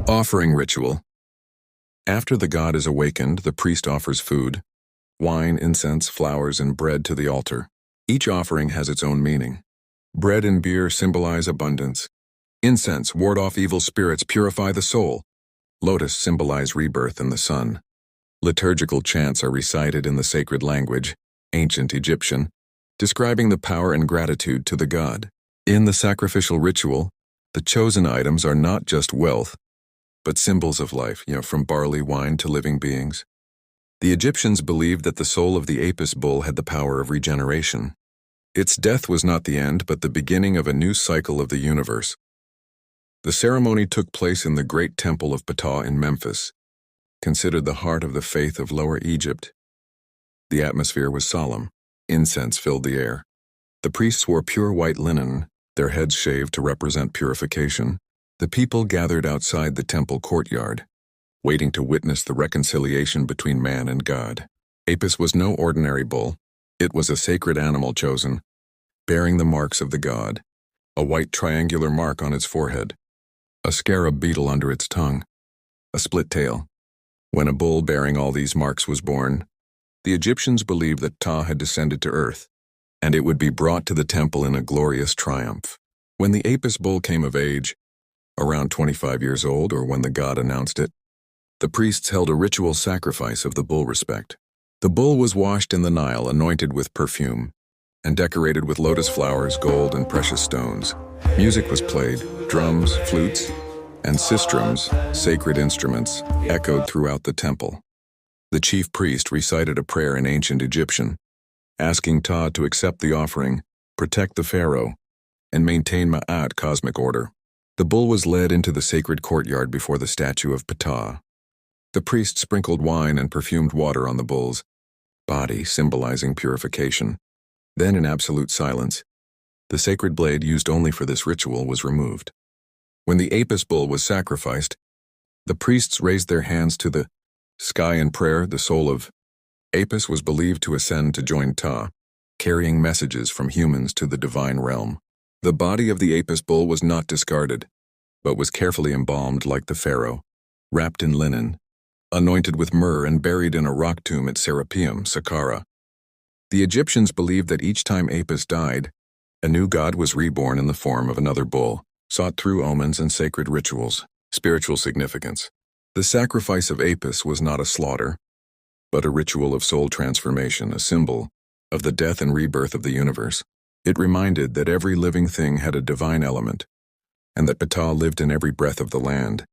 Offering ritual. After the god is awakened, the priest offers food, wine, incense, flowers, and bread to the altar. Each offering has its own meaning. Bread and beer symbolize abundance. Incense ward off evil spirits, purify the soul. Lotus symbolize rebirth in the sun. Liturgical chants are recited in the sacred language, ancient Egyptian, describing the power and gratitude to the god. In the sacrificial ritual, the chosen items are not just wealth, but symbols of life, from barley wine to living beings. The Egyptians believed that the soul of the Apis bull had the power of regeneration. Its death was not the end, but the beginning of a new cycle of the universe. The ceremony took place in the great temple of Ptah in Memphis, considered the heart of the faith of Lower Egypt. The atmosphere was solemn. Incense filled the air. The priests wore pure white linen, their heads shaved to represent purification. The people gathered outside the temple courtyard, waiting to witness the reconciliation between man and God. Apis was no ordinary bull. It was a sacred animal chosen, bearing the marks of the god, a white triangular mark on its forehead, a scarab beetle under its tongue, a split tail. When a bull bearing all these marks was born, the Egyptians believed that Ptah had descended to earth, and it would be brought to the temple in a glorious triumph. When the Apis bull came of age, around 25 years old, or when the god announced it, the priests held a ritual sacrifice of the bull respect. The bull was washed in the Nile, anointed with perfume, and decorated with lotus flowers, gold, and precious stones. Music was played, drums, flutes, and sistrums, sacred instruments, echoed throughout the temple. The chief priest recited a prayer in ancient Egyptian, asking Ptah to accept the offering, protect the pharaoh, and maintain Ma'at cosmic order. The bull was led into the sacred courtyard before the statue of Ptah. The priest sprinkled wine and perfumed water on the bull's body, symbolizing purification. Then, in absolute silence, the sacred blade used only for this ritual was removed. When the Apis bull was sacrificed, the priests raised their hands to the sky in prayer. The soul of Apis was believed to ascend to join Ptah, carrying messages from humans to the divine realm. The body of the Apis bull was not discarded, but was carefully embalmed like the pharaoh, wrapped in linen, anointed with myrrh, and buried in a rock tomb at Serapeum, Saqqara. The Egyptians believed that each time Apis died, a new god was reborn in the form of another bull, sought through omens and sacred rituals. Spiritual significance. The sacrifice of Apis was not a slaughter, but a ritual of soul transformation, a symbol of the death and rebirth of the universe. It reminded that every living thing had a divine element, and that Ptah lived in every breath of the land.